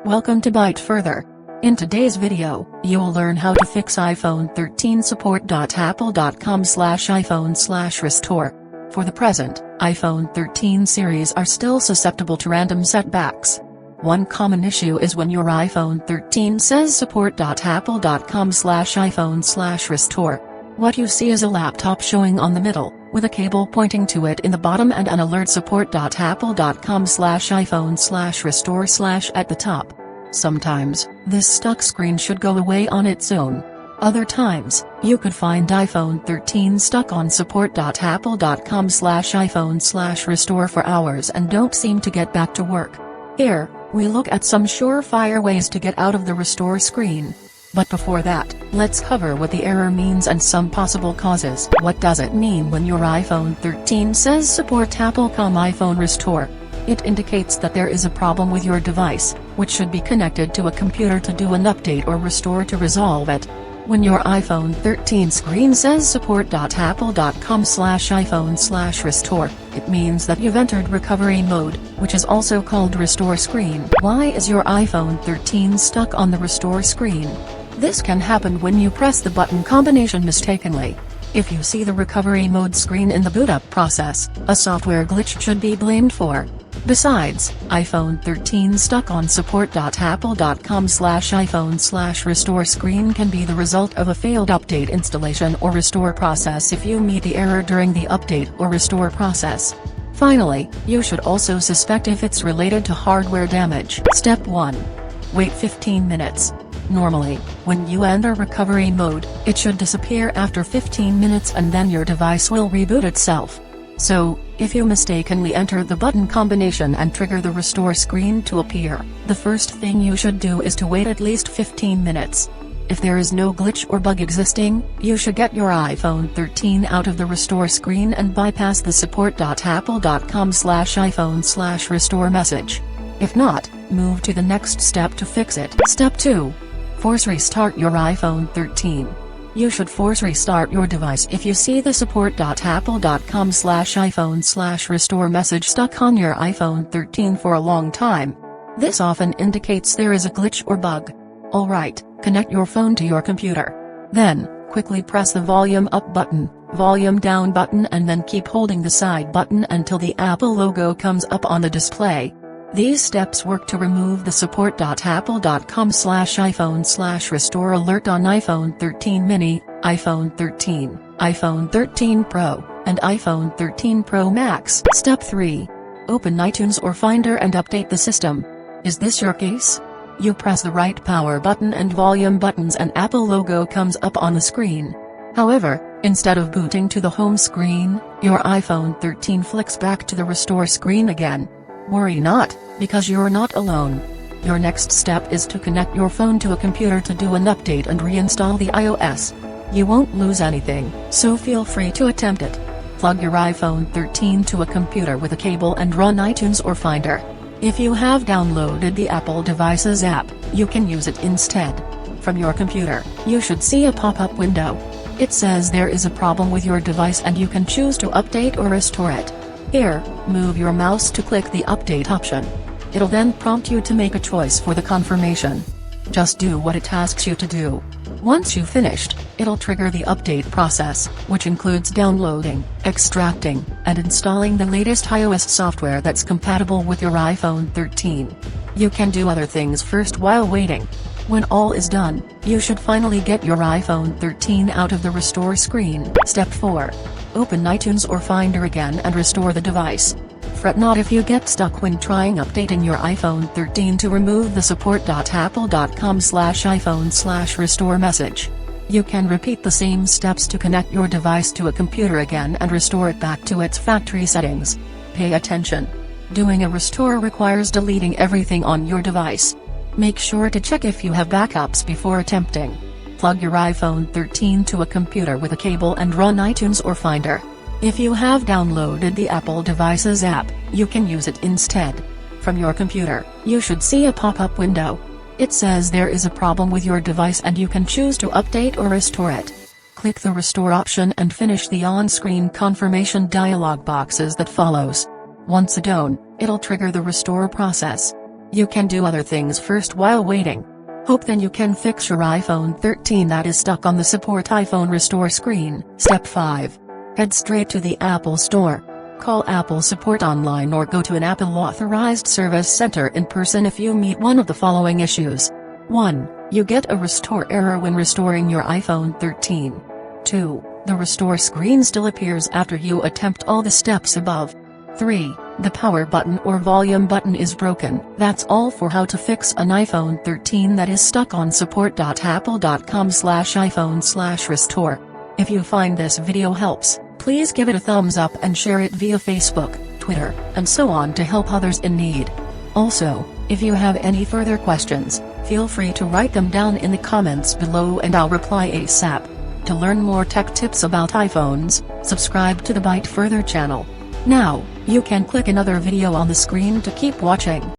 Welcome to Byte Further. In today's video, you'll learn how to fix iPhone 13 support.apple.com/iPhone/restore. For the present, iPhone 13 series are still susceptible to random setbacks. One common issue is when your iPhone 13 says support.apple.com/iPhone/restore. What you see is a laptop showing on the middle, with a cable pointing to it in the bottom and an alert support.apple.com/iPhone/restore/ at the top. Sometimes, this stuck screen should go away on its own. Other times, you could find iPhone 13 stuck on support.apple.com/iPhone/restore for hours and don't seem to get back to work. Here, we look at some surefire ways to get out of the restore screen. But before that, let's cover what the error means and some possible causes. What does it mean when your iPhone 13 says support Apple.com/iPhone restore? It indicates that there is a problem with your device, which should be connected to a computer to do an update or restore to resolve it. When your iPhone 13 screen says support.apple.com/iPhone/restore, it means that you've entered recovery mode, which is also called restore screen. Why is your iPhone 13 stuck on the restore screen? This can happen when you press the button combination mistakenly. If you see the recovery mode screen in the boot up process, a software glitch should be blamed for. Besides, iPhone 13 stuck on support.apple.com/iPhone/restore screen can be the result of a failed update installation or restore process if you meet the error during the update or restore process. Finally, you should also suspect if it's related to hardware damage. Step 1. Wait 15 minutes. Normally, when you enter recovery mode, it should disappear after 15 minutes and then your device will reboot itself. So, if you mistakenly enter the button combination and trigger the restore screen to appear, the first thing you should do is to wait at least 15 minutes. If there is no glitch or bug existing, you should get your iPhone 13 out of the restore screen and bypass the support.apple.com/iPhone/restore message. If not, move to the next step to fix it. Step 2. Force restart your iPhone 13. You should force restart your device if you see the support.apple.com/iPhone/restore message stuck on your iPhone 13 for a long time. This often indicates there is a glitch or bug. Alright, connect your phone to your computer. Then, quickly press the volume up button, volume down button and then keep holding the side button until the Apple logo comes up on the display. These steps work to remove the support.apple.com/iPhone/restore alert on iPhone 13 mini, iPhone 13, iPhone 13 Pro, and iPhone 13 Pro Max. Step 3. Open iTunes or Finder and update the system. Is this your case? You press the right power button and volume buttons and Apple logo comes up on the screen. However, instead of booting to the home screen, your iPhone 13 flicks back to the restore screen again. Worry not, because you're not alone. Your next step is to connect your phone to a computer to do an update and reinstall the iOS. You won't lose anything, so feel free to attempt it. Plug your iPhone 13 to a computer with a cable and run iTunes or Finder. If you have downloaded the Apple Devices app, you can use it instead. From your computer, you should see a pop-up window. It says there is a problem with your device and you can choose to update or restore it. Here, move your mouse to click the update option. It'll then prompt you to make a choice for the confirmation. Just do what it asks you to do. Once you've finished, it'll trigger the update process, which includes downloading, extracting, and installing the latest iOS software that's compatible with your iPhone 13. You can do other things first while waiting. When all is done, you should finally get your iPhone 13 out of the restore screen. Step 4. Open iTunes or Finder again and restore the device. Fret not if you get stuck when trying updating your iPhone 13 to remove the support.apple.com/iPhone/restore message. You can repeat the same steps to connect your device to a computer again and restore it back to its factory settings. Pay attention. Doing a restore requires deleting everything on your device. Make sure to check if you have backups before attempting. Plug your iPhone 13 to a computer with a cable and run iTunes or Finder. If you have downloaded the Apple Devices app, you can use it instead. From your computer, you should see a pop-up window. It says there is a problem with your device and you can choose to update or restore it. Click the restore option and finish the on-screen confirmation dialog boxes that follows. Once done, it'll trigger the restore process. You can do other things first while waiting. Hope then you can fix your iPhone 13 that is stuck on the Support iPhone Restore screen. Step 5. Head straight to the Apple Store. Call Apple Support online or go to an Apple Authorized Service Center in person if you meet one of the following issues. 1. You get a restore error when restoring your iPhone 13. 2. The restore screen still appears after you attempt all the steps above. 3. The power button or volume button is broken. That's all for how to fix an iPhone 13 that is stuck on support.apple.com/iPhone/restore. If you find this video helps, please give it a thumbs up and share it via Facebook, Twitter, and so on to help others in need. Also, if you have any further questions, feel free to write them down in the comments below and I'll reply ASAP. To learn more tech tips about iPhones, subscribe to the Byte Further channel. Now, you can click another video on the screen to keep watching.